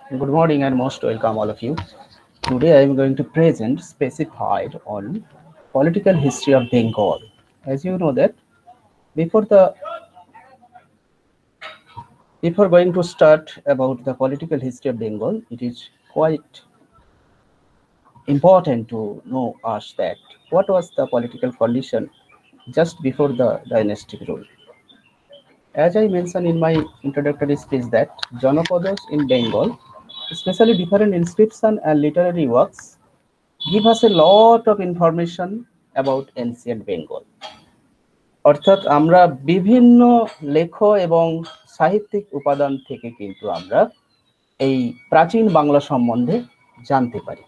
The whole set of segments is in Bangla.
Good morning and most welcome all of you. Today I am going to present specified on political history of Bengal. As you know that before the before going to start about the political history of Bengal, it is quite important to know us that what was the political condition just before the dynastic rule. As I mentioned in my introductory speech that Janapadas in Bengal, especially different inscription and literary works, give us a lot of information about ancient Bengal. অর্থাৎ আমরা বিভিন্ন লেখ এবং সাহিত্যিক উপাদান থেকে কিন্তু আমরা এই প্রাচীন বাংলা সম্বন্ধে জানতে পারি।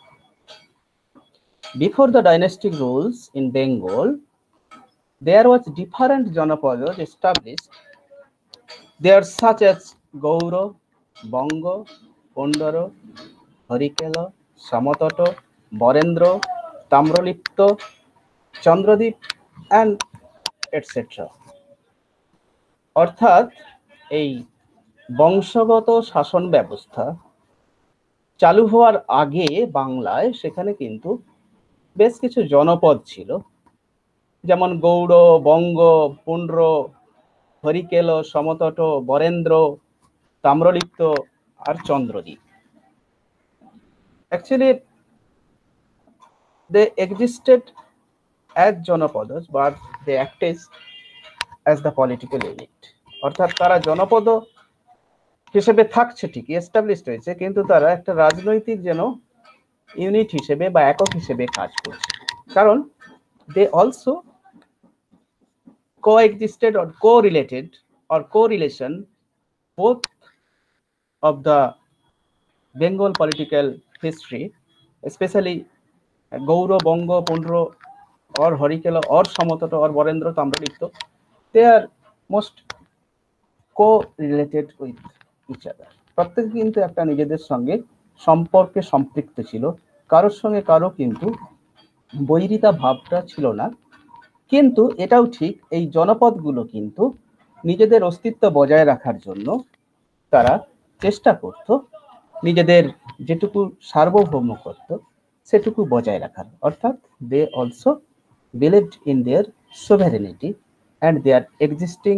Before the dynastic rules in Bengal, there was different janapadas established. They are such as Gauro, Bongo, Pondoro, Horikela, Samatoto, Borendro, Tamrolipto, Chandradip, and etc. অর্থাৎ এই বংশগত শাসন ব্যবস্থা চালু হওয়ার আগে বাংলায় সেখানে কিন্তু বেশ কিছু জনপদ ছিল, যেমন গৌড়, বঙ্গ, পুন্ড্র, হরিকেল, সমতট, বরেন্দ্র, তাম্রলিপ্ত আর Chandradwip. Actually, they existed as জনপদ, but they acted as the political unit. অর্থাৎ তারা জনপদ হিসেবে থাকছে, ঠিকই এস্টাবলিশড হয়েছে, কিন্তু তারা একটা রাজনৈতিক যেন ইউনিট হিসেবে বা একক হিসেবে কাজ করছে, কারণ they also coexisted or correlated or correlation both of the Bengal political history, especially Gauro, Bongo, Pundro, or Horikela, or Samatoto, or Borendra, Tamralipto. They are most co-related with each other. প্রত্যেকে কিন্তু একটা নিজেদের সঙ্গে সম্পর্কে সম্পৃক্ত ছিল, কারোর সঙ্গে কারো কিন্তু বৈরিতা ভাবটা ছিল না। কিন্তু এটাও ঠিক, এই জনপদগুলো কিন্তু নিজেদের অস্তিত্ব বজায় রাখার জন্য তারা চেষ্টা করত নিজেদের যেটুকু সার্বভৌমত্ব সেটুকু বজায় রাখার। অর্থাৎ they also believed in their sovereignty and their existing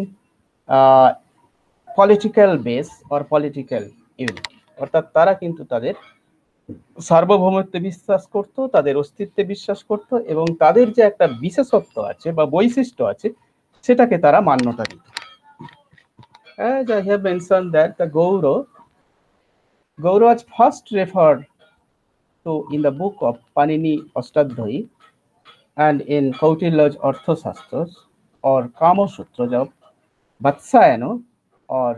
political base or political unity. অর্থাৎ তারা কিন্তু তাদের সার্বভৌমত্বে বিশ্বাস করত, তাদের অস্তিত্বে বিশ্বাস করত, এবং তাদের যে একটা বিশেষত্ব আছে বা বৈশিষ্ট্য আছে সেটাকে তারা মান্যতা দিত। As I have mentioned that the Gauro was first referred to in the book of Panini Ostadhyayi and in Kautilya's Arthashastras or Kama Sutras of Vatsayana or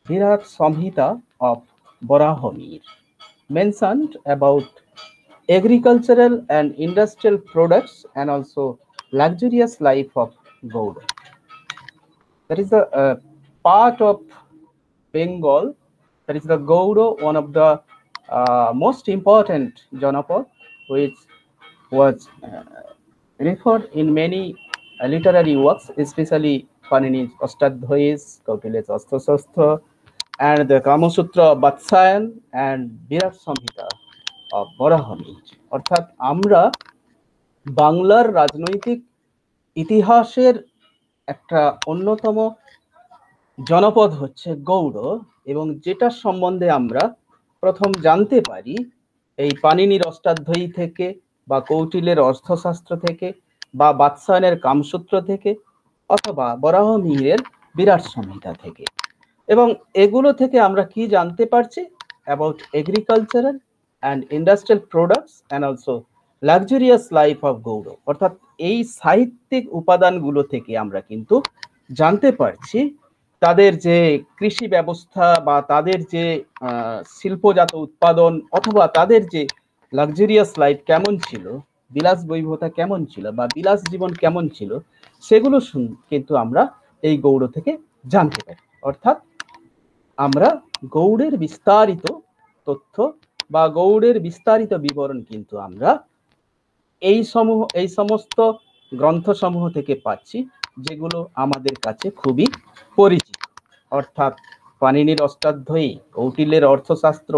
Virat Samhita of Barahamir, mentioned about agricultural and industrial products and also luxurious life of Gauro. That is the part of Bengal, that is the Gauro, one of the most important Janapad, which was referred in many literary works, especially Panini's Ostadhyayi, Kautilya's Arthashastra, and the Kama Sutra of Vatsayana and Virat Samhita of Barahamir. অর্থাৎ আমরা বাংলার রাজনৈতিক ইতিহাসের একটা অন্যতম জনপদ হচ্ছে গৌড়, এবং যেটার সম্বন্ধে আমরা প্রথম জানতে পারি এই পানিনির অষ্টাধ্যায়ী থেকে বা কৌটিল্যের অর্থশাস্ত্র থেকে বা বাৎসায়নের কামসূত্র থেকে অথবা বরাহমিহিরের বিরাট সংহিতা থেকে। এবং এগুলো থেকে আমরা কি জানতে পারছি? About agricultural and industrial products and also luxurious life of Gaur. অর্থাৎ এই সাহিত্যিক উপাদানগুলো থেকে আমরা কিন্তু জানতে পারছি তাদের যে কৃষি ব্যবস্থা বা তাদের যে শিল্পজাত উৎপাদন অথবা তাদের যে লাক্সারিয়াস লাইফ কেমন ছিল, বিলাস বৈভবতা কেমন ছিল বা বিলাস জীবন কেমন ছিল, সেগুলো কিন্তু আমরা এই গৌড় থেকে জানতে পারি। অর্থাৎ আমরা গৌড়ের বিস্তারিত তথ্য বা গৌড়ের বিস্তারিত বিবরণ কিন্তু আমরা এই সমস্ত গ্রন্থসমূহ থেকে পাচ্ছি, যেগুলো আমাদের কাছে খুবই পরিচিত। অর্থাৎ পাণিনির অষ্টাধ্যায়ী, কৌটিল্যের অর্থশাস্ত্র,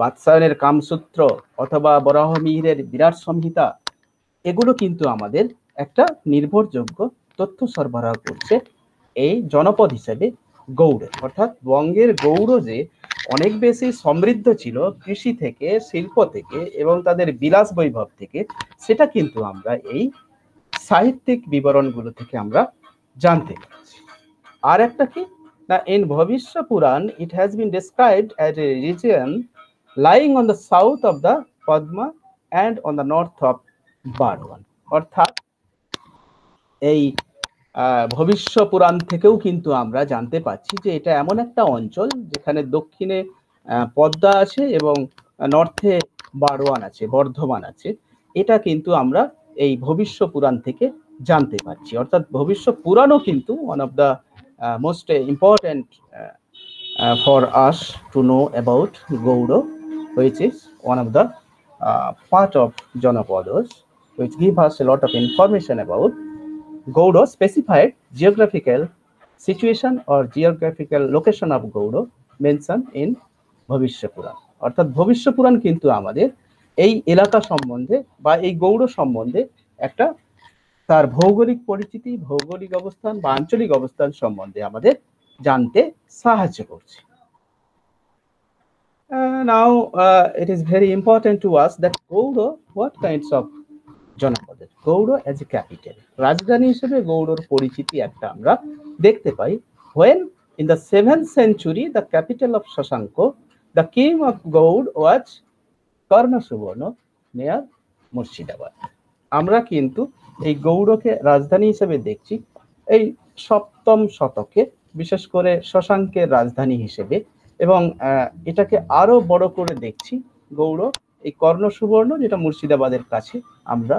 বাৎসায়নের কামসূত্র অথবা বরাহমিহিরের বিরাট সংহিতা, এগুলো কিন্তু আমাদের একটা নির্ভরযোগ্য তথ্য সরবরাহ করছে এই জনপদ হিসেবে গৌড়ের। অর্থাৎ বঙ্গের গৌড় যে অনেক বেশি সমৃদ্ধ ছিল কৃষি থেকে, শিল্প থেকে এবং তাদের বিলাস বৈভব থেকে, সেটা কিন্তু আমরা এই সাহিত্যিক বিবরণগুলো থেকে আমরা জানতে পারছি। আর একটা কি না, in Bhavishya Puran it has been described as a region lying on the south of the Padma and on the north of Bardwan। অর্থাৎ এই ভবিষ্য পুরাণ থেকেও কিন্তু আমরা জানতে পাচ্ছি যে এটা এমন একটা অঞ্চল যেখানে দক্ষিণে পদ্মা আছে এবং নর্থে বারওয়ান আছে, বর্ধমান আছে। এটা কিন্তু আমরা এই ভবিষ্য পুরাণ থেকে জানতে পারছি। অর্থাৎ ভবিষ্য পুরাণও কিন্তু one of the most important for us to know about Gauda, which is one of the part of Janapadas, which give us a lot of information about Gauda, specified geographical situation or geographical location of Gauda mentioned in Bhavishya Puran। অর্থাৎ ভবিষ্য পুরাণ কিন্তু আমাদের এই এলাকা সম্বন্ধে বা এই গৌড় সম্বন্ধে একটা তার ভৌগোলিক পরিচিতি, ভৌগোলিক অবস্থান বা আঞ্চলিক অবস্থান সম্বন্ধে আমাদের জানতে সাহায্য করছে। Now it is very important to us that Gauda, what kinds of জনপদ, গৌড় as a capital, রাজধানী হিসেবে গৌড়ের পরিচিতি একটা আমরা দেখতে পাই। When in the 7th century the capital of Shashanko, the king of Gaud was Karnasuborno near Murshidabad. আমরা কিন্তু এই গৌড়কে রাজধানী হিসেবে দেখছি এই 7ম শতকে, বিশেষ করে শশাঙ্কের রাজধানী হিসেবে, এবং এটাকে আরো বড় করে দেখছি গৌড় এই কর্ণসুবর্ণ, যেটা মুর্শিদাবাদের কাছে আমরা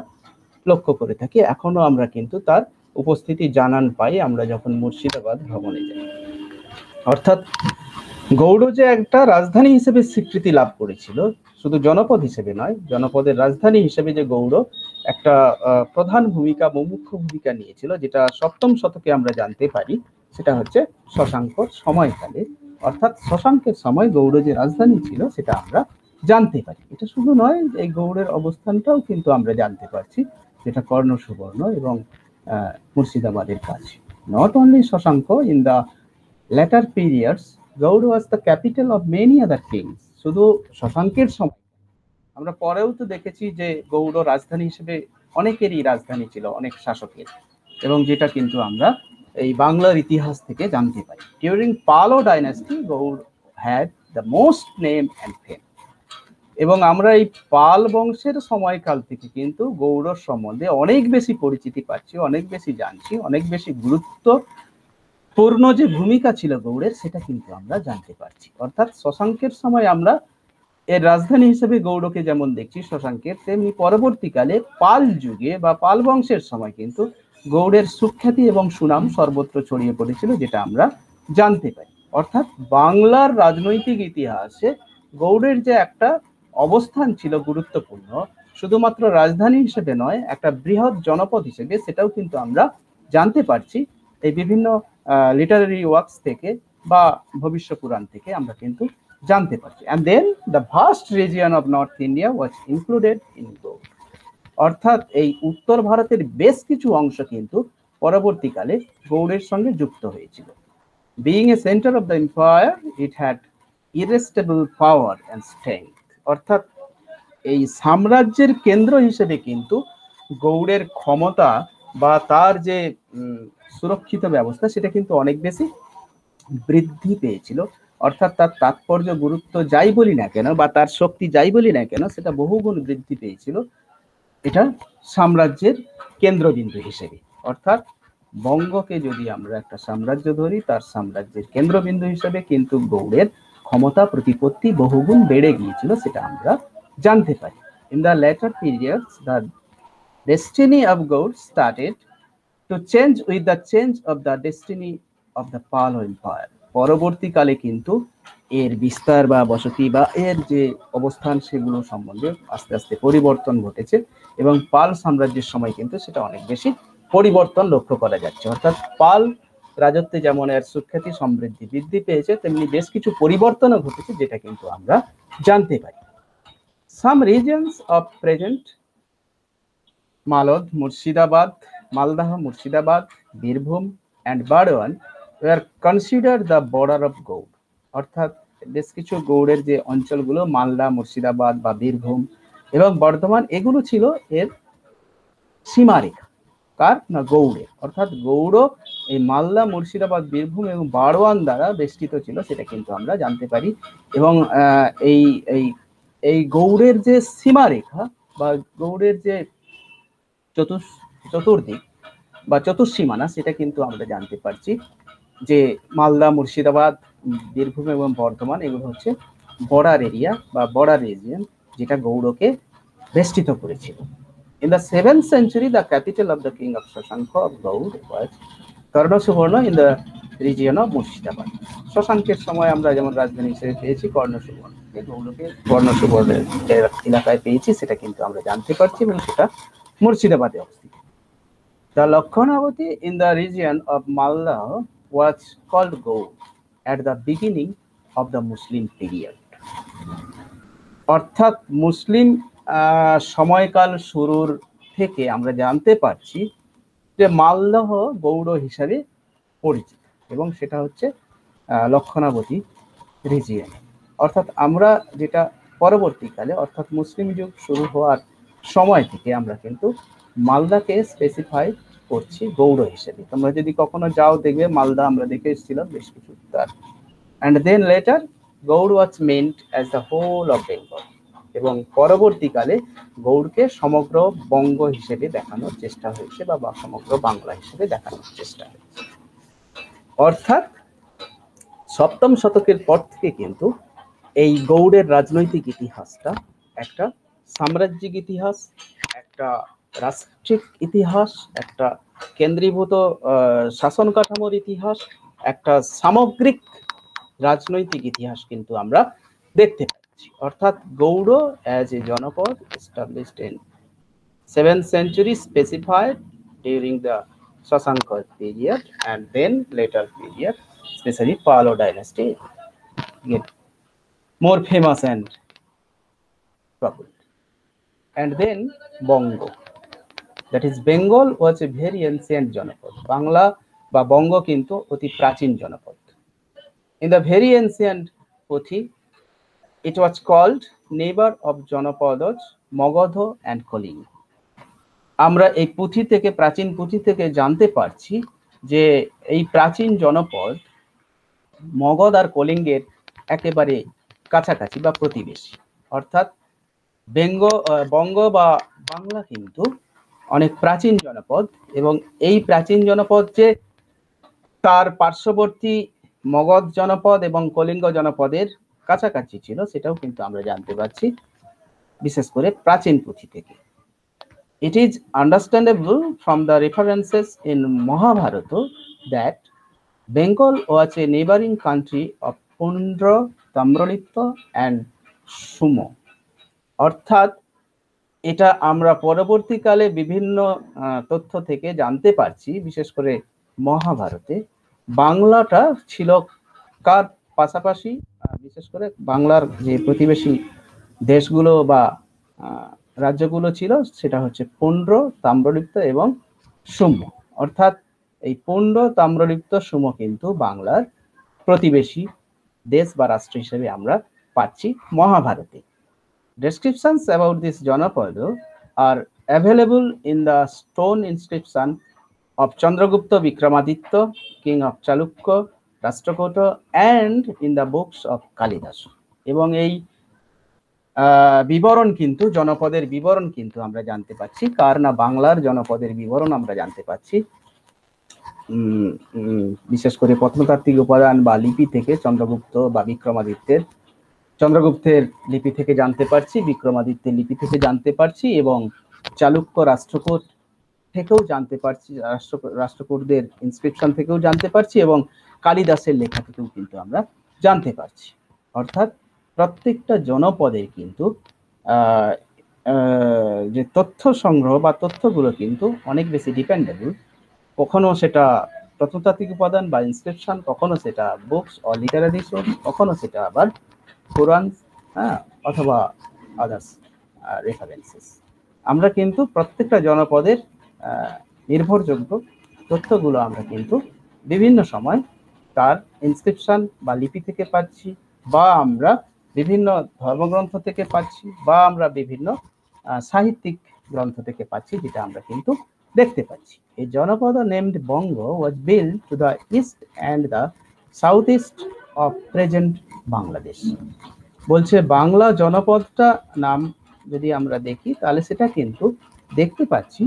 লক্ষ্য করে থাকি। এখনো আমরা কিন্তু তার উপস্থিতি জানান পাই আমরা যখন মুর্শিদাবাদ ভ্রমণে যাই। অর্থাৎ গৌড় যে একটা রাজধানী হিসেবে স্বীকৃতি লাভ করেছিল, শুধু জনপদ হিসেবে নয়, জনপদের রাজধানী হিসেবে যে গৌড় একটা প্রধান ভূমিকা বা মুখ্য ভূমিকা নিয়েছিল, যেটা 7ম শতকে আমরা জানতে পারি, সেটা হচ্ছে শশাঙ্কর সময়কালে। অর্থাৎ শশাঙ্কের সময় গৌড় যে রাজধানী ছিল সেটা আমরা জানতে পারি। এটা শুধু নয়, এই গৌড়ের অবস্থানটাও কিন্তু আমরা জানতে পারছি, যেটা কর্ণসুবর্ণ এবং মুর্শিদাবাদের কাছে। Not only Shashanka, in the later periods Gaud was the capital of many other kings। শুধু শশাঙ্কের সময় আমরা পরেও তো দেখেছি যে গৌড় রাজধানী হিসেবে অনেকেরই রাজধানী ছিল, অনেক শাসকের, এবং যেটা কিন্তু আমরা এই বাংলার ইতিহাস থেকে জানতে পারি। During Palo dynasty Gaud had the most name and fame। এবং আমরা এই পাল বংশের সময়কাল থেকে কিন্তু গৌড় সম্বন্ধে অনেক বেশি পরিচিতি পাচ্ছি, অনেক বেশি জানছি, অনেক বেশি গুরুত্বপূর্ণ যে ভূমিকা ছিল গৌড়ের সেটা কিন্তু আমরা জানতে পারছি। অর্থাৎ শশাঙ্কের সময় আমরা এর রাজধানী হিসেবে গৌড়কে যেমন দেখছি শশাঙ্কের, তেমনি পরবর্তীকালে পাল যুগে বা পাল বংশের সময় কিন্তু গৌড়ের সুখ্যাতি এবং সুনাম সর্বত্র ছড়িয়ে পড়েছিল, যেটা আমরা জানতে পারি। অর্থাৎ বাংলার রাজনৈতিক ইতিহাসে গৌড়ের যে একটা অবস্থান ছিল গুরুত্বপূর্ণ, শুধুমাত্র রাজধানী হিসেবে নয়, একটা বৃহৎ জনপদ হিসেবে, সেটাও কিন্তু আমরা জানতে পারছি এই বিভিন্ন লিটারারি ওয়ার্কস থেকে বা ভবিষ্য পুরাণ থেকে আমরা কিন্তু জানতে পারছি। and then the vast region of North India was included in Gaud। অর্থাৎ এই উত্তর ভারতের বেশ কিছু অংশ কিন্তু পরবর্তীকালে গৌড়ের সঙ্গে যুক্ত হয়েছিল। being a center of the empire it had irresistible power and strength। অর্থাৎ এই সাম্রাজ্যের কেন্দ্র হিসেবে কিন্তু গৌড়ের ক্ষমতা বা তার যে সুরক্ষিত ব্যবস্থা সেটা কিন্তু অনেক বেশি বৃদ্ধি পেয়েছিল। অর্থাৎ তার তাৎপর্য, গুরুত্ব যাই বলি না কেন বা তার শক্তি যাই বলি না কেন, সেটা বহুগুণ বৃদ্ধি পেয়েছিল এটা সাম্রাজ্যের কেন্দ্রবিন্দু হিসেবে। অর্থাৎ বঙ্গকে যদি আমরা একটা সাম্রাজ্য ধরি, তার সাম্রাজ্যের কেন্দ্রবিন্দু হিসেবে কিন্তু গৌড়ের ক্ষমতা প্রতিপত্তি বহুগুণ বেড়ে গিয়েছিল, সেটা আমরা জানতে পারি। In the later periods the destiny of Gaud started to change with the change of the destiny of the Palo Empire। পরবর্তীকালে কিন্তু এর বিস্তার বা বসতি বা এর যে অবস্থান সেগুলো সম্বন্ধে আস্তে আস্তে পরিবর্তন ঘটেছে, এবং পাল সাম্রাজ্যের সময় কিন্তু সেটা অনেক বেশি পরিবর্তন লক্ষ্য করা যাচ্ছে। অর্থাৎ পাল রাজত্বে যেমন এর সুখ্যাতি সমৃদ্ধি বৃদ্ধি পেয়েছে, তেমনি বেশ কিছু পরিবর্তনও ঘটেছে, যেটা কিন্তু আমরা জানতে পারি। Some reasons of present Maldah, Murshidabad, Birbhum and Burdwan were consider the border of Gaur. অর্থাৎ বেশ কিছু গৌড়ের যে অঞ্চলগুলো মালদা, মুর্শিদাবাদ বা বীরভূম এবং বর্ধমান, এগুলো ছিল এর সীমারেখা। কার না? গৌড়ের। অর্থাৎ গৌড় এই মালদা, মুর্শিদাবাদ, বীরভূম এবং বারওয়ান দ্বারা বেষ্টিত ছিল, সেটা কিন্তু আমরা জানতে পারি। এবং এই এই এই গৌড়ের যে সীমারেখা বা গৌড়ের যে চতুর্দিক বা চতুর্সীমানা, সেটা কিন্তু আমরা জানতে পারছি যে মালদা, মুর্শিদাবাদ, বীরভূম এবং বর্ধমান এগুলো হচ্ছে বর্ডার এরিয়া বা বর্ডার রিজিয়ন, যেটা গৌড়কে বেষ্টিত করেছিল। In the 7th century, the capital of the king of Shashanka of Gaud was Karnasuborna in the region of Murshidabad. শশাঙ্কের সময় আমরা যেমন রাজধানী হিসেবে পেয়েছি কর্ণসুবর্ণ, গৌড়কে কর্ণসুবর্ণের এলাকায় পেয়েছি, সেটা কিন্তু আমরা জানতে পারছি এবং সেটা মুর্শিদাবাদে অবস্থিত। The Lakhanavati in the region of Malda was called Gaud at the beginning of the Muslim period. অর্থাৎ মুসলিম সময়কাল শুরুর থেকে আমরা জানতে পারছি যে মালদহ গৌড় হিসাবে পরিচিত, এবং সেটা হচ্ছে লক্ষণাবতী রিজিয়ন। অর্থাৎ আমরা যেটা পরবর্তীকালে অর্থাৎ মুসলিম যুগ শুরু হওয়ার সময় থেকে আমরা কিন্তু মালদাকে স্পেসিফাই করছি গৌড় হিসেবে। তোমরা যদি কখনো যাও দেখবে মালদা আমরা দেখে এসেছিলাম বেশ কিছু তার। And then later Gaur was meant as the whole of Bengal, এবং পরবর্তীকালে গৌড়কে সমগ্র বঙ্গ হিসেবে দেখানোর চেষ্টা হয়েছে বা সমগ্র বাংলা হিসেবে দেখানোর চেষ্টা হয়েছে। অর্থাৎ সপ্তম শতকের পর থেকে কিন্তু এই গৌড়ের রাজনৈতিক ইতিহাসটা একটা সাম্রাজ্যিক ইতিহাস, একটা রাষ্ট্রিক ইতিহাস, একটা কেন্দ্রীভূত শাসন কাঠামোর ইতিহাস, একটা সামগ্রিক রাজনৈতিক ইতিহাস কিন্তু আমরা দেখতে পাচ্ছি। অর্থাৎ গৌড় as a জনপদ established in 7th century, specified during the Shashanka period and then later period, especially Palo dynasty, get more famous and popular. And then Bongo, that is Bengal was a very ancient জনপদ। বাংলা বা বঙ্গ কিন্তু অতি প্রাচীন জনপদ। In the very ancient পুঁথি, it was called neighbor of জনপদজ Magadha and Kalinga. আমরা এই পুঁথি থেকে, প্রাচীন পুঁথি থেকে জানতে পারছি যে এই প্রাচীন জনপদ মগধ আর কলিঙ্গের একেবারে কাছাকাছি বা প্রতিবেশী। অর্থাৎ বঙ্গ বা বাংলা কিন্তু অনেক প্রাচীন জনপদ, এবং এই প্রাচীন জনপদ যে তার পার্শ্ববর্তী মগধ জনপদ এবং কলিঙ্গ জনপদের কাছাকাছি ছিল, সেটাও কিন্তু আমরা জানতে পারছি বিশেষ করে প্রাচীন পুঁথি থেকে। It is understandable from the references in Mahabharata that Bengal was a neighboring country of Pundra, Tamralipta and Sumo. অর্থাৎ এটা আমরা পরবর্তীকালে বিভিন্ন তথ্য থেকে জানতে পারছি, বিশেষ করে মহাভারতে বাংলাটা ছিল কার পাশাপাশি, বিশেষ করে বাংলার যে প্রতিবেশী দেশগুলো বা রাজ্যগুলো ছিল সেটা হচ্ছে পুন্ড্র, তাম্রলিপ্ত এবং সুম্য। অর্থাৎ এই পুন্ড্র, তাম্রলিপ্ত, সুম্য কিন্তু বাংলার প্রতিবেশী দেশ বা রাষ্ট্র হিসেবে আমরা পাচ্ছি মহাভারতে। Descriptions about this Janapada are available in the stone inscription of Chandragupta Vikramaditya, king of Chalukya, Rashtrakuta, and in the books of Kalidas. এবং এই বিবরণ কিন্তু জনপদের বিবরণ কিন্তু আমরা জানতে পাচ্ছি কার না বাংলার জনপদের বিবরণ আমরা জানতে পাচ্ছি বিশেষ করে প্রত্নতাত্ত্বিক উপাদান বা লিপি থেকে চন্দ্রগুপ্ত বা চন্দ্রগুপ্তের লিপি থেকে জানতে পারছি, বিক্রমাদিত্যের লিপি থেকে জানতে পারছি, এবং চালুক্য রাষ্ট্রকূট থেকেও জানতে পারছি, রাষ্ট্রকূটদের ইনস্ক্রিপশন থেকেও জানতে পারছি, এবং কালিদাসের লেখা থেকেও কিন্তু আমরা জানতে পারছি। অর্থাৎ প্রত্যেকটা জনপদের কিন্তু যে তথ্য সংগ্রহ বা তথ্যগুলো কিন্তু অনেক বেশি ডিপেন্ডেবল। কখনো সেটা প্রত্নতাত্ত্বিক উপাদান বা ইনস্ক্রিপশন, কখনো সেটা বুকস ও লিটারারি সোর্স, কখনো সেটা আবার কোরআন, হ্যাঁ, অথবা আদার্স রেফারেন্সেস। আমরা কিন্তু প্রত্যেকটা জনপদের নির্ভরযোগ্য তথ্যগুলো আমরা কিন্তু বিভিন্ন সময় তার ইনস্ক্রিপশন বা লিপি থেকে পাচ্ছি, বা আমরা বিভিন্ন ধর্মগ্রন্থ থেকে পাচ্ছি, বা আমরা বিভিন্ন সাহিত্যিক গ্রন্থ থেকে পাচ্ছি, যেটা আমরা কিন্তু দেখতে পাচ্ছি। এই জনপদ named Banga was build to the east and the south east of present Bangladesh. বলছে বাংলা জনপদটা নাম যদি আমরা দেখি, তাহলে সেটা কিন্তু দেখতে পাচ্ছি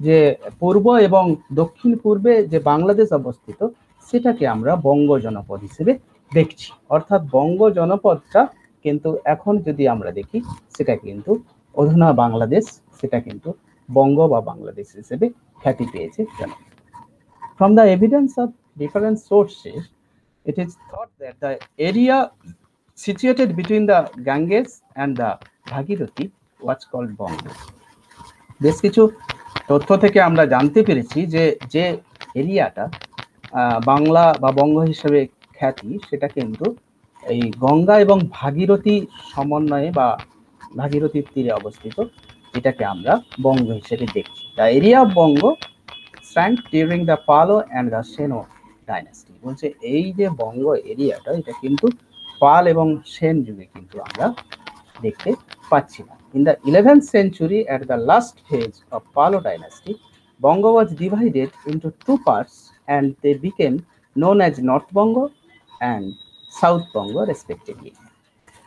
যে পূর্ব এবং দক্ষিণ পূর্বে যে বাংলাদেশ অবস্থিত, সেটাকে আমরা বঙ্গ জনপদ হিসেবে দেখছি। অর্থাৎ বঙ্গ জনপদটা কিন্তু এখন যদি আমরা দেখি, সেটা কিন্তু অধুনা বাংলাদেশ, সেটা কিন্তু বঙ্গ বা বাংলাদেশ হিসেবে খ্যাতি পেয়েছে জনপদ। From the evidence of different sources, it is thought that the area situated between the Ganges and the Bhagirathi was called Bongo. বেশ কিছু তথ্য থেকে আমরা জানতে পেরেছি যে যে এরিয়াটা বাংলা বা বঙ্গ হিসেবে খ্যাতি, সেটা কিন্তু এই গঙ্গা এবং ভাগীরথী সমন্বয়ে বা ভাগীরথীর তীরে অবস্থিত, এটাকে আমরা বঙ্গ হিসেবে দেখছি। The area of Banga sank during the Palo and the Seno dynasty। বলছে এই যে বঙ্গ এরিয়াটা, এটা কিন্তু পাল এবং সেন যুগে কিন্তু আমরা দেখতে পাচ্ছি না। In the 11th century, at the last phase of Palo dynasty, Bongo was divided into two parts and they became known as North Bongo and South Bongo respectively।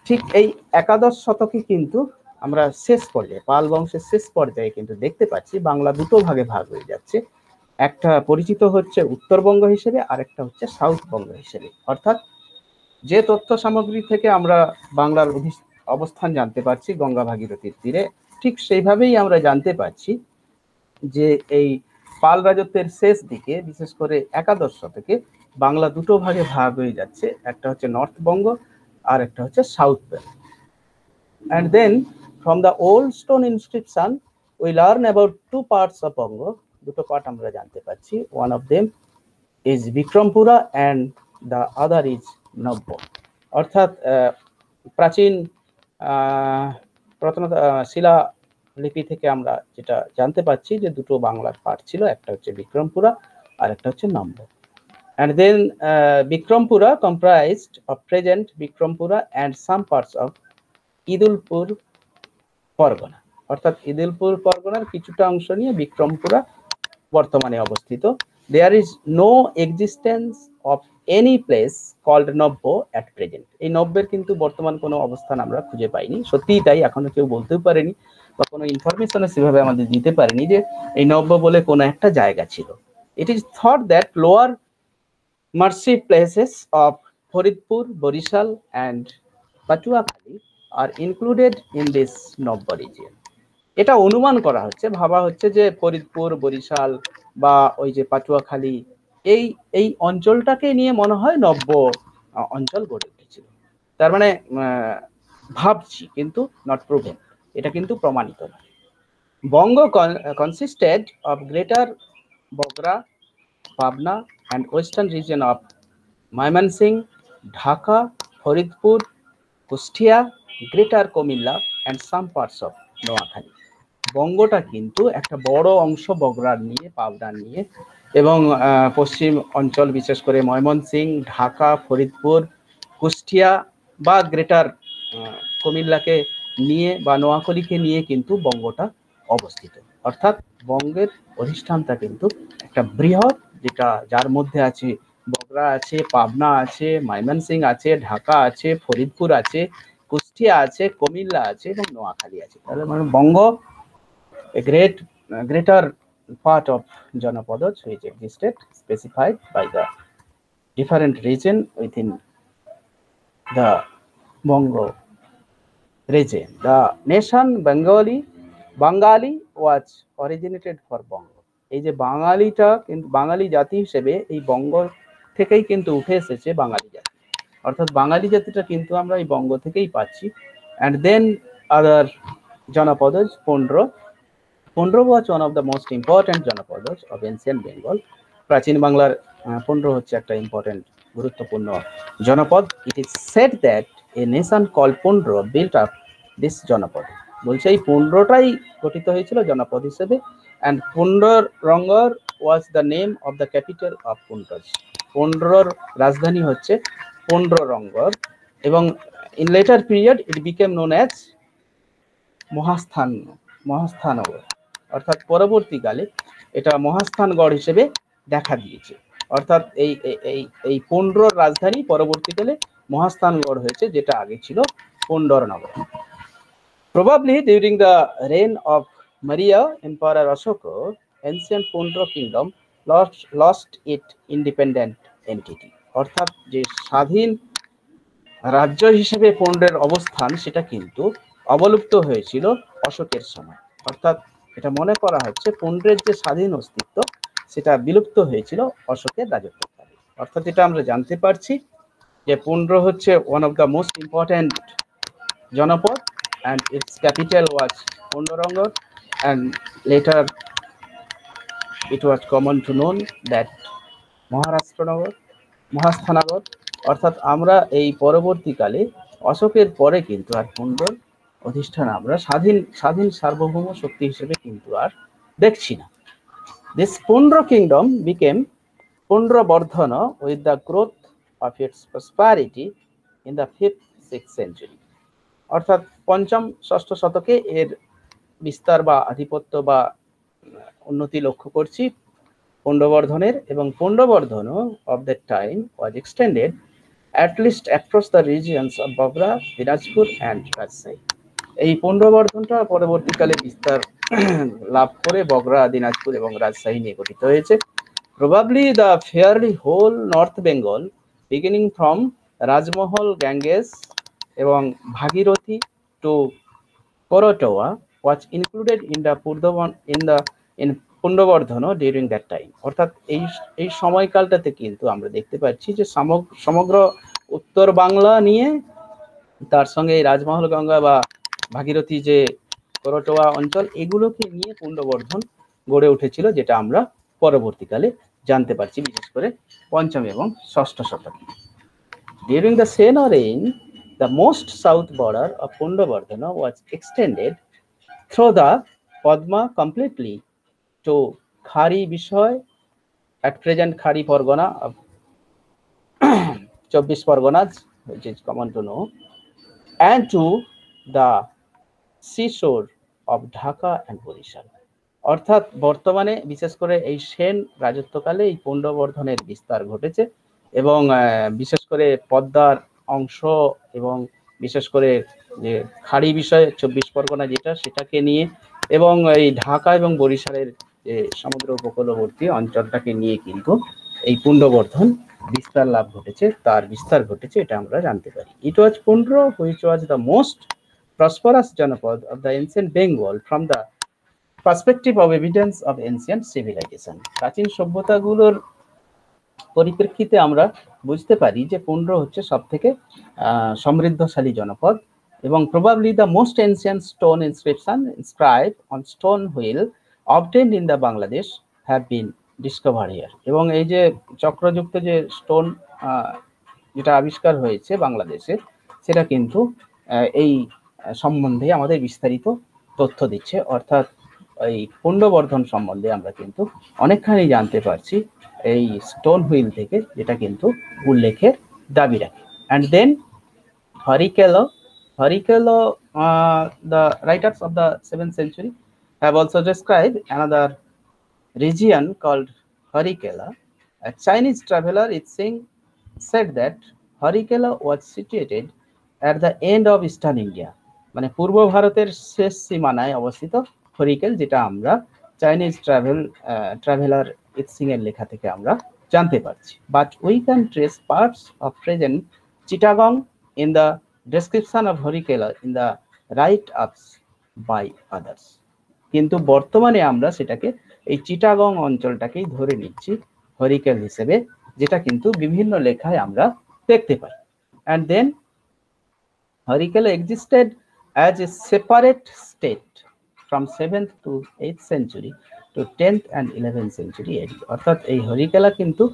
ঠিক এই একাদশ শতকে কিন্তু আমরা শেষ পর্যায়ে, পাল বংশের শেষ পর্যায়ে কিন্তু দেখতে পাচ্ছি বাংলা দুটো ভাগে ভাগ হয়ে যাচ্ছে। একটা পরিচিত হচ্ছে উত্তরবঙ্গ হিসেবে, আর একটা হচ্ছে সাউথ বঙ্গ হিসেবে। অর্থাৎ যে তথ্য সামগ্রী থেকে আমরা বাংলার অবস্থান জানতে পারছি গঙ্গা ভাগীরথীর তীরে, ঠিক সেইভাবেই আমরা জানতে পারছি যে এই পাল রাজত্বের শেষ দিকে, বিশেষ করে একাদশ শতকে, বাংলা দুটো ভাগে ভাগ হয়ে যাচ্ছে। একটা হচ্ছে নর্থ বঙ্গ, আর একটা হচ্ছে south Bengal. And then from the old stone inscription we learn about two parts of Bongo। দুটো পার্ট আমরা জানতে পাচ্ছি। One of them is Bikrampura and the other is Nabbo। অর্থাৎ প্রাচীন শিলা লিপি থেকে আমরা যেটা জানতে পাচ্ছি যে দুটো বাংলার পার্ট ছিল, একটা হচ্ছে বিক্রমপুরা আর একটা হচ্ছে নব্য। And then Bikrampura comprised of present Bikrampura and some parts of ইদুলপুর Pargana. অর্থাৎ ইদুলপুর পরগনার কিছুটা অংশ নিয়ে বিক্রমপুরা বর্তমানে অবস্থিত। There is no existence of any place called নব্য at present। এই নব্যের কিন্তু বর্তমান কোনো অবস্থান আমরা খুঁজে পাইনি। সত্যিই তাই, এখনো কেউ বলতেও পারেনি বা কোনো ইনফরমেশন সেভাবে আমাদের দিতে পারেনি যে এই নব্য বলে কোনো একটা জায়গা ছিল। It is thought that lower marshy places of Faridpur, Barishal and Patuakhali are included in this নব্য region। এটা অনুমান করা হচ্ছে, ভাবা হচ্ছে যে ফরিদপুর, বরিশাল বা ওই যে পাটুয়াখালী, এই অঞ্চলটাকে নিয়ে মনে হয় নব্য অঞ্চল গড়ে উঠেছিল। তার মানে ভাবছি, কিন্তু নট প্রুভেন, এটা কিন্তু প্রমাণিত নয়। Banga consisted of greater Bogra, Pabna and western region of Mymensingh, Dhaka, Faridpur, Kushtia, greater Comilla and some parts of Noakhali. বঙ্গটা কিন্তু একটা বড় অংশ বগুড়ার নিয়ে, পাবনার নিয়ে এবং পশ্চিম অঞ্চল বিশেষ করে ময়মনসিংহ, ঢাকা, ফরিদপুর, কুষ্টিয়া বা গ্রেটার কুমিল্লাকে নিয়ে বা নোয়াখালীকে নিয়ে কিন্তু বঙ্গটা অবস্থিত। অর্থাৎ বঙ্গের অধিষ্ঠানটা কিন্তু একটা বৃহৎ, যেটা যার মধ্যে আছে বগুড়া আছে, পাবনা আছে, ময়মনসিংহ আছে, ঢাকা আছে, ফরিদপুর আছে, কুষ্টিয়া আছে, কুমিল্লা আছে এবং নোয়াখালী আছে। তাহলে মানে বঙ্গ a greater part of Janapadas which existed specified by the different region within the Bongo region। The nation Bengali was originated for Bongo। এই যে বাঙালিটা কিন্তু বাঙালি জাতি হিসেবে এই বঙ্গ থেকেই কিন্তু উঠে এসেছে বাঙালি জাতি। অর্থাৎ বাঙালি জাতিটা কিন্তু আমরা এই বঙ্গ থেকেই পাচ্ছি। and then other Janapadas, Pondro was one of the most important Janapadas of ancient Bengal। প্রাচীন বাংলার পুন্ড্র হচ্ছে একটা ইম্পর্টেন্ট গুরুত্বপূর্ণ জনপদ। It is said that a nation call Pundra built up this জনপদ। বলছে এই পুন্ড্রটাই গঠিত হয়েছিল জনপদ হিসেবে। And Pundranagar was the name of the capital of Pundras. পুন্ড্রর রাজধানী হচ্ছে পুন্ডরঙ্গর, এবং in later period it became known as Mahasthangarh. অর্থাৎ পরবর্তীকালে এটা মহাস্থানগড় হিসেবে দেখা দিয়েছে। অর্থাৎ এই এই এই পুন্ড্রর রাজধানী পরবর্তীকালে মহাস্থানগড় হয়েছে, যেটা আগে ছিল পুন্ডরনগর। Probably during the reign of Maurya Emperor Ashoka, ancient Pundra kingdom lost its independent entity. অর্থাৎ যে স্বাধীন রাজ্য হিসেবে পুন্ড্রের অবস্থান সেটা কিন্তু অবলুপ্ত হয়েছিল অশোকের সময়। অর্থাৎ এটা মনে করা হচ্ছে পুন্ড্রের যে স্বাধীন অস্তিত্ব সেটা বিলুপ্ত হয়েছিল অশোকের রাজত্বকালে। অর্থাৎ এটা আমরা জানতে পারছি যে পুন্ড্র হচ্ছে one of the most important জনপদ, and its capital was Pundorongor, and later it was common to known that Mahasthangarh. অর্থাৎ আমরা এই পরবর্তীকালে অশোকের পরে কিন্তু আর পুন্ড্রর অধিষ্ঠান আমরা স্বাধীন সার্বভৌম শক্তি হিসেবে কিন্তু আর দেখছি না। This Pundra kingdom became Pundrabardhana with the growth of its prosperity in the 5th-6th century. অর্থাৎ পঞ্চম ষষ্ঠ শতকে এর বিস্তার বা আধিপত্য বা উন্নতি লক্ষ্য করছি পুন্ড্রবর্ধনের, এবং Pundravardhana of that time was extended at least across the regions of Bogra, Dinajpur and Rajshahi. এই পুন্ড্রবর্ধনটা পরবর্তীকালে বিস্তার লাভ করে বগরা, দিনাজপুর এবং রাজশাহী নিয়ে গঠিত হয়েছে। Probably the fairly whole north Bengal beginning from Rajmahal, Ganges এবং Bhagirathi to Karatoya was included in the Pundravardhana during that time. অর্থাৎ এই সময়কালটাতে কিন্তু আমরা দেখতে পাচ্ছি যে সমগ্র উত্তর বাংলা নিয়ে তার সঙ্গে এই রাজমহল, গঙ্গা বা ভাগীরথী যে করটোয়া অঞ্চল, এগুলোকে নিয়ে পুন্ড্রবর্ধন গড়ে উঠেছিল, যেটা আমরা পরবর্তীকালে জানতে পারছি, বিশেষ করে পঞ্চম এবং ষষ্ঠ শতকে। During the Sena reign, the most south border of Pundrabardhana was extended through the Padma completely to Khari Bishoy, at present Khari Pargana of 24 Parganas, which is common to know, and to the seashore of Dhaka and Borishal. অর্থাৎ বর্তমানে বিশেষ করে এই সেন রাজত্বকালে এই পুন্ড্রবর্ধনের বিস্তার ঘটেছে, এবং বিশেষ করে পদ্মার অংশ এবং বিশেষ করে যে খাড়ি বিষয় 24 পরগনা যেটা, সেটাকে নিয়ে, এবং এই ঢাকা এবং বরিশালের যে সমুদ্র উপকূলবর্তী অঞ্চলটাকে নিয়ে কিন্তু এই পুন্ড্রবর্ধন বিস্তার লাভ ঘটেছে, তার বিস্তার ঘটেছে, এটা আমরা জানতে পারি। It was Pundra which was the most prosperous জনপদ of the ancient Bengal from the perspective of evidence of ancient civilization. প্রাচীন সভ্যতাগুলোর পরিপ্রেক্ষিতে আমরা বুঝতে পারি যে পুন্ড্র হচ্ছে সব থেকে সমৃদ্ধশালী জনপদ, এবং probably the most ancient stone inscription inscribe on stone wheel obtained in the Bangladesh have been discovered here. এবং এই যে চক্রযুক্ত যে স্টোন যেটা আবিষ্কার হয়েছে বাংলাদেশে, সেটা কিন্তু এই সম্বন্ধে আমাদের বিস্তারিত তথ্য দিচ্ছে। অর্থাৎ এই পুন্ড্রবর্ধন সম্বন্ধে আমরা কিন্তু অনেকখানি জানতে পারছি এই স্টোন হুইল থেকে, যেটা কিন্তু উল্লেখের দাবি রাখে। And then Harikela, the writers of the 7th century have also described another region called Harikela. A Chinese traveler said that Harikela was situated at the end of eastern India. মানে পূর্ব ভারতের শেষ সীমানায় অবস্থিত হরিকেল, যেটা আমরা চাইনিজ ট্রাভেলার ইৎসিং এর লেখা থেকে আমরা জানতে পারছি। But we can trace parts of present Chittagong in the description of Harikela in the write ups by others. কিন্তু বর্তমানে আমরা সেটাকে এই চিটাগং অঞ্চলটাকেই ধরে নিচ্ছি হরিকেল হিসেবে, যেটা কিন্তু বিভিন্ন লেখায় আমরা দেখতে পাই। And then Harikela existed as a separate state from 7th to 8th century to 10th and 11th century AD. অর্থাৎ এই হরিকেলা কিন্তু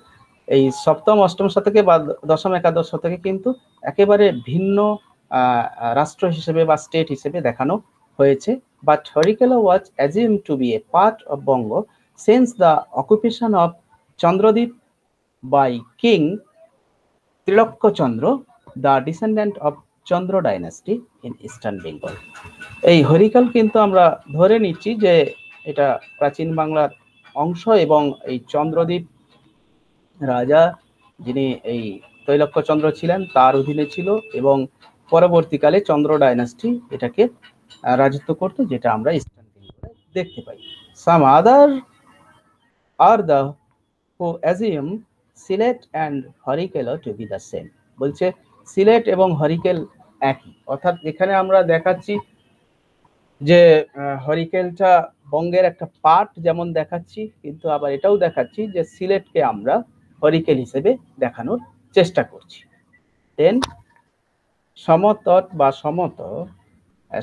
এই সপ্তম অষ্টম শতকে বা দশম একাদশ শতকে কিন্তু একেবারে ভিন্ন রাষ্ট্র হিসেবে বা স্টেট হিসেবে দেখানো হয়েছে। But Harikela was assumed to be a part of Banga since the occupation of Chandradwip by king Trilokyachandra, the descendant of Chandra dynasty in eastern Bengal. এই হরিকাল কিন্তু আমরা ধরে নিচ্ছি যে এটা প্রাচীন বাংলার অংশ এবং এই চন্দ্রদ্বীপ রাজা যিনি এই ত্রৈলোক্যচন্দ্র ছিলেন তার অধীনে ছিল এবং পরবর্তীকালে চন্দ্র ডাইনাস্টি এটাকে রাজত্ব করতো, যেটা আমরা ইস্টার্ন বেঙ্গলে দেখতে পাই। Some other are the who assume Sylhet and Harikela to be the same. বলছে সিলেট এবং হরিকেল একই, অর্থাৎ এখানে আমরা দেখাচ্ছি যে হরিকেলটা বঙ্গের একটা পার্ট যেমন দেখাচ্ছি, কিন্তু আবার এটাও দেখাচ্ছি যে সিলেটকে আমরা হরিকেল হিসেবে দেখানোর চেষ্টা করছি। দেন সমতট বা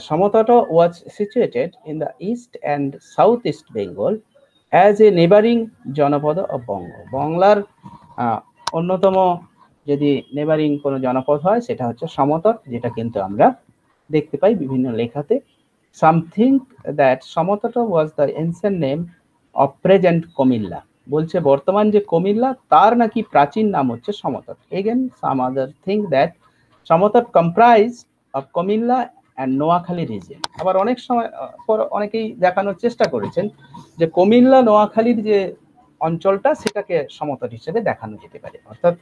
Samatata was situated in the east and south east Bengal as a neighbouring জনপদ অফ বঙ্গ। বাংলার অন্যতম যদি নেবারিং কোনো জনপদ হয় সেটা হচ্ছে সমতট, যেটা কিন্তু আমরা দেখতে পাই বিভিন্ন লেখাতে। Some think that Samatata was the ancient name of present Comilla. বলছে বর্তমান যে কুমিল্লা তার নাকি প্রাচীন নাম হচ্ছে Samatata. Again, some other think that Samatata comprised of Comilla and Noakhali region। আবার অনেক সময় অনেকেই দেখানোর চেষ্টা করেছেন যে কুমিল্লা নোয়াখালীর যে অঞ্চলটা সেটাকে সমতট হিসেবে দেখানো যেতে পারে। অর্থাৎ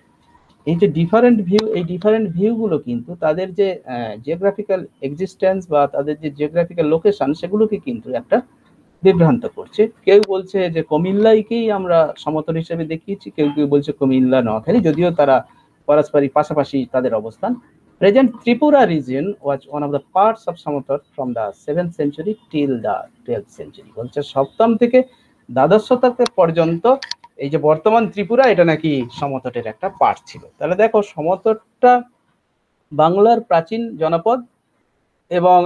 এই যে ডিফারেন্ট ভিউ, এই ডিফারেন্ট ভিউগুলো কিন্তু তাদের যে জিওগ্রাফিক্যাল এক্সিস্টেন্স বা তাদের যে জিওগ্রাফিক্যাল লোকেশন সেগুলোকে কিন্তু একটা বিভ্রান্ত করছে। কেউ বলছে যে কুমিল্লাকেই আমরা সমতল হিসেবে দেখিয়েছি, কেউ কেউ বলছে কুমিল্লা নোয়াখালী, যদিও তারা পারস্পরিক পাশাপাশি তাদের অবস্থান। Present Tripura reason was one of the parts of Samatata from the 7th century till the 12th century। বলছে সপ্তম থেকে দ্বাদশ শতাব্দী পর্যন্ত এই যে বর্তমান ত্রিপুরা এটা নাকি সমতটের একটা পার্ট ছিল। তাহলে দেখো সমতটটা বাংলার প্রাচীন জনপদ এবং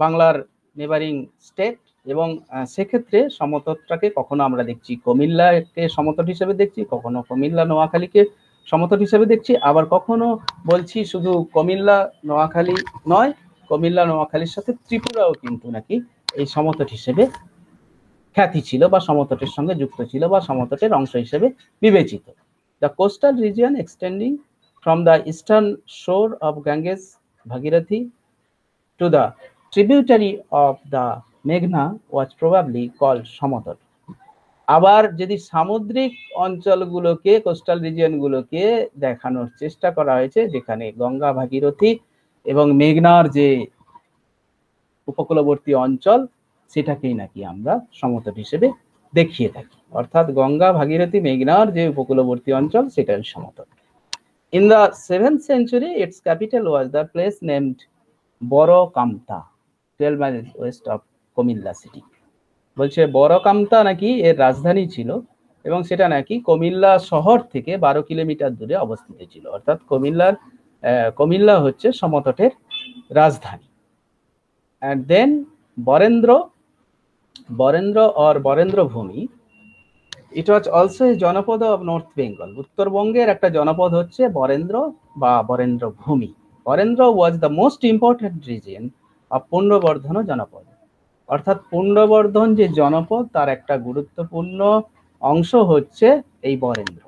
বাংলার নেবারিং স্টেট, এবং সেক্ষেত্রে সমতটটাকে কখনো আমরা দেখছি কুমিল্লাকে সমতট হিসেবে দেখছি, কখনো কুমিল্লা নোয়াখালীকে সমতট হিসেবে দেখছি, আবার কখনো বলছি শুধু কুমিল্লা নোয়াখালী নয়, কুমিল্লা নোয়াখালীর সাথে ত্রিপুরাও কিন্তু নাকি এই সমতট হিসেবে খ্যাতি ছিল বা সমতটের সঙ্গে যুক্ত ছিল বা সমতটের অংশ হিসেবে বিবেচিত। The coastal region extending from the eastern shore of Ganges Bhagirathi to the tributary of the মেঘনা ওয়াজ প্রবাবলি কল্ড সমতট। আবার যদি সামুদ্রিক অঞ্চলগুলোকে কোস্টাল রিজিয়নগুলোকে দেখানোর চেষ্টা করা হয়েছে যেখানে গঙ্গা ভাগীরথী এবং মেঘনার যে উপকূলবর্তী অঞ্চল সেটাকেই নাকি আমরা সমতট হিসেবে দেখিয়ে থাকি, অর্থাৎ গঙ্গা ভাগীরথী মেঘনার যে উপকূলবর্তী অঞ্চল সেটাই Samatata. In the 7th century its capital was the place named বড়কামতা 12 miles west of Comilla city. বলছে বড়কামতা নাকি এর রাজধানী ছিল এবং সেটা নাকি কুমিল্লা শহর থেকে 12 কিলোমিটার দূরে অবস্থিত ছিল, অর্থাৎ কুমিল্লা হচ্ছে সমতটের রাজধানী। And then Barendra or Barendra ভূমি, it was also a জনপদ of North Bengal। উত্তরবঙ্গের একটা জনপদ হচ্ছে বরেন্দ্র বা বরেন্দ্র ভূমি। Barendra was the most important region of পুণ্ড্রবর্ধন জনপদ, অর্থাৎ পুণ্ড্রবর্ধন যে জনপদ তার একটা গুরুত্বপূর্ণ অংশ হচ্ছে এই Barendra.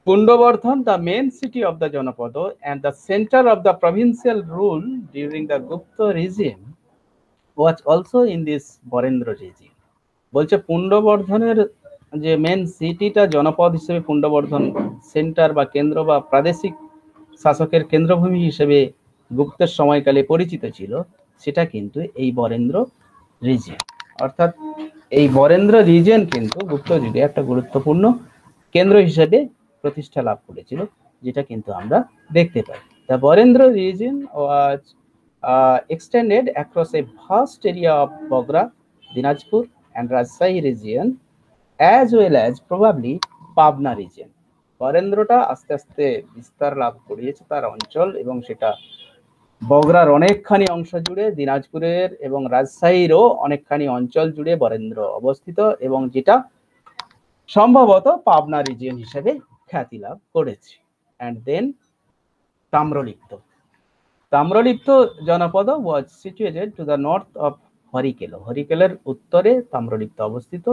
পুণ্ড্রবর্ধন, the main city of the জনপদ and the center of the provincial rule during the Gupta regime was also in this Barendra region। বলছে পুণ্ড্রবর্ধনের যে মেন সিটিটা জনপদ হিসেবে পুণ্ড্রবর্ধন সেন্টার বা কেন্দ্র বা প্রাদেশিক শাসকের কেন্দ্রভূমি হিসেবে গুপ্তের সময়কালে পরিচিত ছিল, সেটা কিন্তু এই বরেন্দ্র রিজিয়ন। অর্থাৎ এই বরেন্দ্র রিজিয়ন কিন্তু গুপ্ত যুগে একটা গুরুত্বপূর্ণ কেন্দ্র হিসেবে প্রতিষ্ঠা লাভ করেছিল, যেটা কিন্তু আমরা দেখতে পাই। The Varendra region was extended across a vast area of Bogra, Dinajpur and Rajshahi region as well as probably Pabna region। বরেন্দ্রটা আস্তে আস্তে বিস্তার লাভ করেছে তার অঞ্চল এবং সেটা বগরার অনেকখানি অংশ জুড়ে, দিনাজপুরের এবং রাজশাহীরও অনেকখানি অঞ্চল জুড়ে বরেন্দ্র অবস্থিত এবং যেটা সম্ভবত পাবনা রিজিয়ন হিসেবে খ্যাতি লাভ করেছে। And then Tamralipta. তাম্রলিপ্ত জনপদ was situated to the north of Harikela. হরিকেলের উত্তরে তাম্রলিপ্ত অবস্থিত।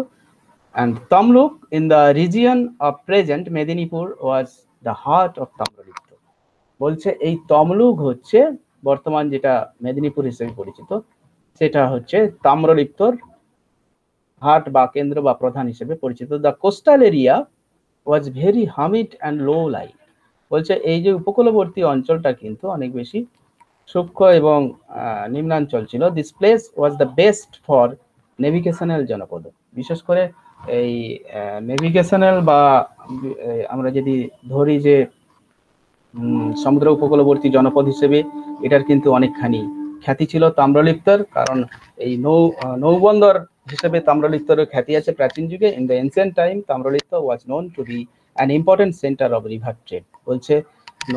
And Tamluk in the region of present Medinipur was the heart of Tamralipta. বলছে এই তমলুক হচ্ছে বর্তমান যেটা মেদিনীপুর হিসেবে পরিচিত, সেটা হচ্ছে তাম্রলিপ্তর হাট বা কেন্দ্র বা প্রধান হিসেবে পরিচিত। The coastal area was very humid and low light. বলছে এই যে উপকূলবর্তী অঞ্চলটা কিন্তু অনেক বেশি সূক্ষ্ম এবং নিম্নাঞ্চল ছিল। This place was the best for navigational জনপদ। বিশেষ করে এই নেভিগেশনাল বা আমরা যদি ধরি যে সমুদ্র উপকূলবর্তী জনপদ হিসেবে এটার কিন্তু অনেকখানি খ্যাতি ছিল তাম্রলিপ্তর, কারণ এই নৌবন্দর হিসেবে তাম্রলিপ্তর খ্যাতি আছে প্রাচীন যুগে। In the ancient time Tamralipta was known to be an important centre of river trade. বলছে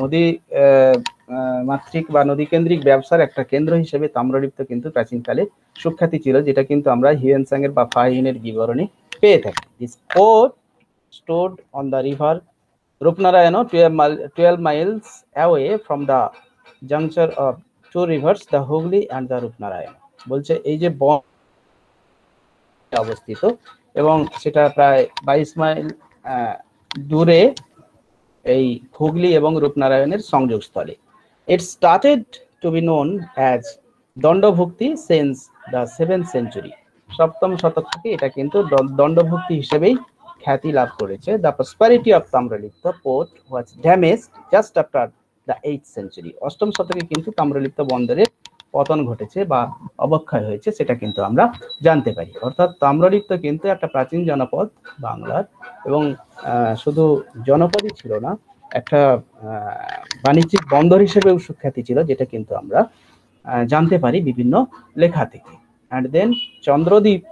নদী মাতৃক বা নদী কেন্দ্রিক ব্যবসার একটা কেন্দ্র হিসেবে তাম্রলিপ্ত কিন্তু প্রাচীনকালে সুখ্যাতি ছিল, যেটা কিন্তু আমরা হিউয়েন সাংয়ের বা ফাহিনের বিবরণী পেয়ে থাকি। This port stowed on the river Rupnarayana, 12 miles away from the juncture of two rivers, the Hooghly and the Rupnarayana. বলছে এই যে অবস্থিত এবং সেটা প্রায় 22 মাইল দূরে এই হুগলি এবং রূপনারায়ণের সংযোগস্থলে। It started to be known as Dandabhukti since the 7th century. সপ্তম শতক থেকে এটা কিন্তু দণ্ডভুক্তি হিসেবেই খ্যাতি লাভ করেছে। The prosperity of Tamralipta port was damaged just after the 8th century. অষ্টম শতকে কিন্তু তাম্রলিপ্ত বন্দরের পতন ঘটেছে বা অবক্ষয় হয়েছে, সেটা কিন্তু আমরা জানতে পারি। অর্থাৎ তাম্রলিপ্ত কিন্তু একটা প্রাচীন জনপদ বাংলার, এবং শুধু জনপদই ছিল না, একটা বাণিজ্যিক বন্দর হিসেবেও সুখ্যাতি ছিল, যেটা কিন্তু আমরা জানতে পারি বিভিন্ন লেখা থেকে। And then Chandradip,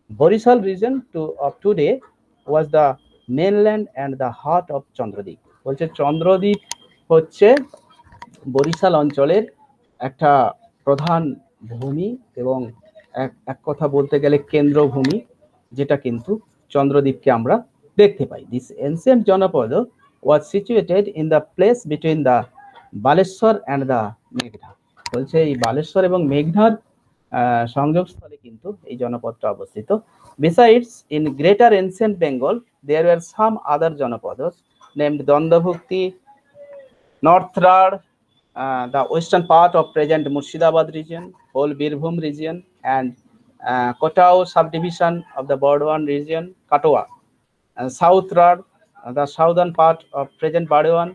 Borisal region of today was the mainland and the heart of Chandradip. বলছে চন্দ্রদ্বীপ হচ্ছে বরিশাল অঞ্চলের একটা প্রধান ভূমি এবং এক কথা বলতে গেলে কেন্দ্রভূমি, যেটা কিন্তু চন্দ্রদ্বীপকে আমরা দেখতে পাই। This ancient janapada was situated in the place between the Baleshwar and the মেঘনা। বলছে এই বালেশ্বর এবং মেঘনার সংযোগস্থলে কিন্তু এই জনপদটা অবস্থিত। Besides, in greater ancient Bengal, there were some other janapadas named Dandabhukti, Northrad, the western part of present Murshidabad region, whole Birbhum region, and Kotao subdivision of the Burdwan region, Katoa, Southrad, the southern part of present Burdwan,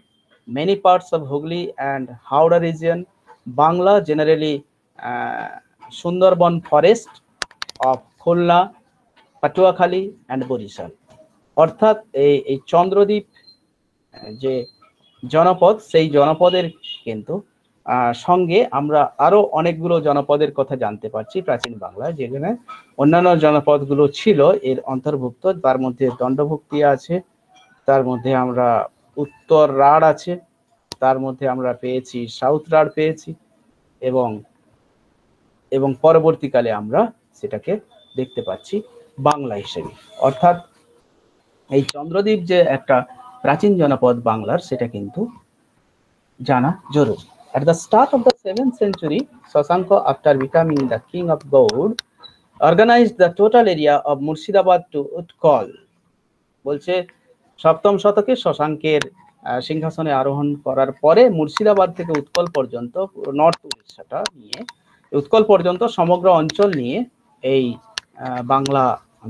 many parts of Hooghly and Howrah region, Bangla generally, Sundarban forest of Khulna, Patuakhali and Barisal. অর্থাৎ এই চন্দ্রদ্বীপ যে জনপদ, সেই জনপদের কিন্তু সঙ্গে আমরা আরো অনেকগুলো জনপদের কথা জানতে পারছি প্রাচীন বাংলায়, যেখানে অন্যান্য জনপদগুলো ছিল এর অন্তর্ভুক্ত। তার মধ্যে দণ্ডভুক্তি আছে, তার মধ্যে আমরা উত্তর রাঢ় আছে, তার মধ্যে আমরা পেয়েছি সাউথ রাঢ় পেয়েছি, এবং পরবর্তীকালে আমরা সেটাকে দেখতে পাচ্ছি বাংলা হিসেবে। অর্থাৎ এই চন্দ্রদ্বীপ যে একটা প্রাচীন জনপদ বাংলার, সেটা কিন্তু জানা জরুরি। At the start of the 7th century, Shashanka, after becoming the king of Gaud, organized the total area of Murshidabad to Utkal. বলছে সপ্তম শতকে শশাঙ্কের সিংহাসনে আরোহণ করার পরে মুর্শিদাবাদ থেকে উৎকল পর্যন্ত, নর্থ উড়িষ্যাটা নিয়ে উৎকল পর্যন্ত সমগ্র অঞ্চল নিয়ে এই বাংলা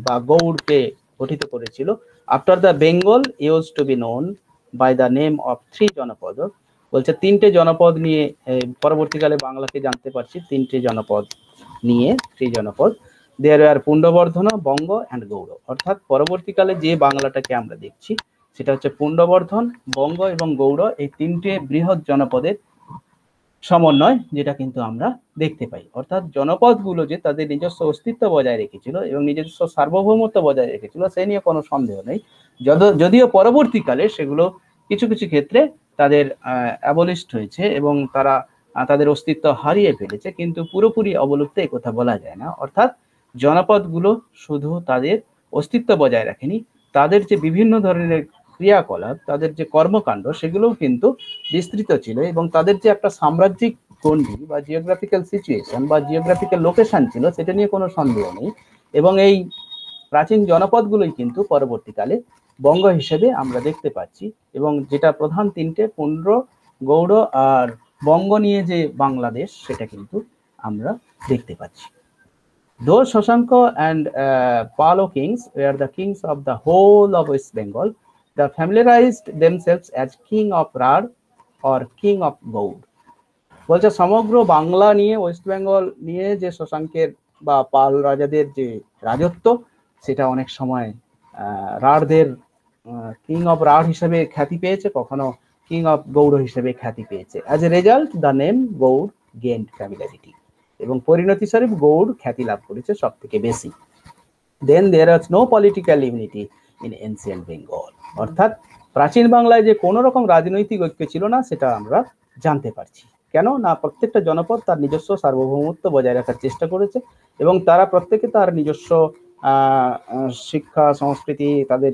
বা গৌড়কে গঠিত করেছিল। After the Bengal used to be known by the name of 3 janapada. বলছে 3টে জনপদ নিয়ে পরবর্তীকালে বাংলাকে জানতে পারছি 3টে জনপদ নিয়ে, 3 জনপদ। দেয়ার আর পুণ্ডবর্ধন, বঙ্গ অ্যান্ড গৌড়। অর্থাৎ পরবর্তীকালে যে বাংলাটাকে আমরা দেখছি সেটা হচ্ছে পুণ্ডবর্ধন, বঙ্গ এবং গৌড়, এই 3টে বৃহৎ জনপদের সমন্বয়, যেটা কিন্তু আমরা দেখতে পাই। অর্থাৎ জনপদগুলো যে তাদের নিজস্ব অস্তিত্ব বজায় রেখেছিল এবং নিজস্ব সার্বভৌমত্ব বজায় রেখেছিল, সে নিয়ে কোনো সন্দেহ নেই। যদিও পরবর্তীকালে সেগুলো কিছু কিছু ক্ষেত্রে তাদের অ্যাবলিশড হয়েছে এবং তারা তাদের অস্তিত্ব হারিয়ে ফেলেছে, কিন্তু পুরোপুরি অবলুপ্ত এই কথা বলা যায় না। অর্থাৎ জনপদগুলো শুধু তাদের অস্তিত্ব বজায় রাখেনি, তাদের যে বিভিন্ন ধরনের ক্রিয়াকলাপ, তাদের যে কর্মকাণ্ড, সেগুলোও কিন্তু বিস্তৃত ছিল এবং তাদের যে একটা সাম্রাজ্যিক গণ্ডি বা জিওগ্রাফিক্যাল সিচুয়েশন বা জিওগ্রাফিক্যাল লোকেশন ছিল, সেটা নিয়ে কোনো সন্দেহ নেই। এবং এই প্রাচীন জনপদগুলোই কিন্তু পরবর্তীকালে বঙ্গ হিসেবে আমরা দেখতে পাচ্ছি, এবং যেটা প্রধান তিনটে পুন্ড্র, গৌড় আর বঙ্গ নিয়ে যে বাংলাদেশ, সেটা কিন্তু আমরা দেখতে পাচ্ছি। Though Shashanka and Palo kings were the kings of the whole of West Bengal, they familiarized themselves as king of Rad or king of Gaud. বলছে সমগ্র বাংলা নিয়ে, ওয়েস্ট বেঙ্গল নিয়ে যে শশাঙ্কের বা পাল রাজাদের যে রাজত্ব, সেটা অনেক সময় রাঢ়দের কিং অফ রাঢ় হিসেবে খ্যাতি পেয়েছে, কখনো কিং অফ গৌড় হিসেবে খ্যাতি পেয়েছে। As a result the name Gaur gained familiarity, এবং পরিণতি স্বরূপ গৌড় খ্যাতি লাভ করেছে সব থেকে বেশি। Then there was no political unity in ancient Bengal, অর্থাৎ প্রাচীন বাংলায় যে কোনো রকম রাজনৈতিক ঐক্য ছিল না, সেটা আমরা জানতে পারছি। কেন না, প্রত্যেকটা জনপদ তার নিজস্ব সার্বভৌমত্ব বজায় রাখার চেষ্টা করেছে, এবং তারা প্রত্যেকে তার নিজস্ব শিক্ষা, সংস্কৃতি, তাদের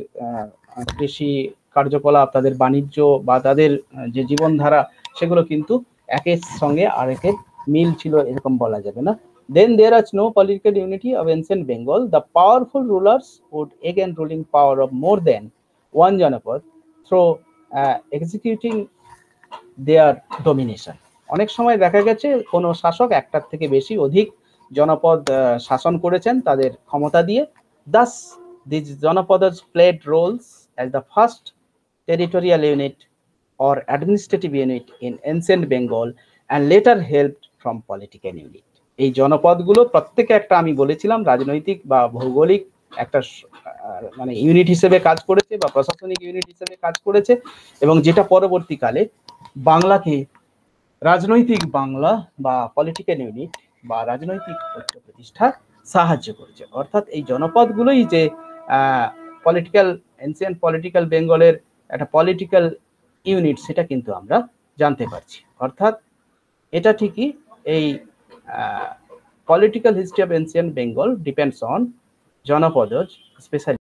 কৃষি কার্যকলাপ, তাদের বাণিজ্য বা তাদের যে জীবনধারা, সেগুলো কিন্তু একের সঙ্গে আরেকের মিল ছিল এরকম বলা যাবে না। Then there was no political unity of ancient Bengal. The powerful rulers would again ruling power of more than one Janapad through executing their domination. অনেক সময় দেখা গেছে কোনো শাসক একটার থেকে বেশি অধিক জনপদ শাসন করেছেন তাদের ক্ষমতা দিয়ে। Thus these জনপদাস played roles as the first territorial unit or administrative unit in ancient Bengal and later helped from political unit. এই জনপদগুলো প্রত্যেকে একটা, আমি বলেছিলাম, রাজনৈতিক বা ভৌগোলিক একটা মানে ইউনিট হিসেবে কাজ করেছে বা প্রশাসনিক ইউনিট হিসেবে কাজ করেছে, এবং যেটা পরবর্তীকালে বাংলাকে রাজনৈতিক বাংলা বা পলিটিক্যাল ইউনিট বা রাজনৈতিক ঐক্য প্রতিষ্ঠার সাহায্য করেছে। অর্থাৎ এই জনপদগুলোই যে পলিটিক্যাল, এনসিয়েন্ট পলিটিক্যাল বেঙ্গলের একটা পলিটিক্যাল ইউনিট, সেটা কিন্তু আমরা জানতে পারছি। অর্থাৎ এটা ঠিকই, এই political history of ancient Bengal depends on Janapadas, especially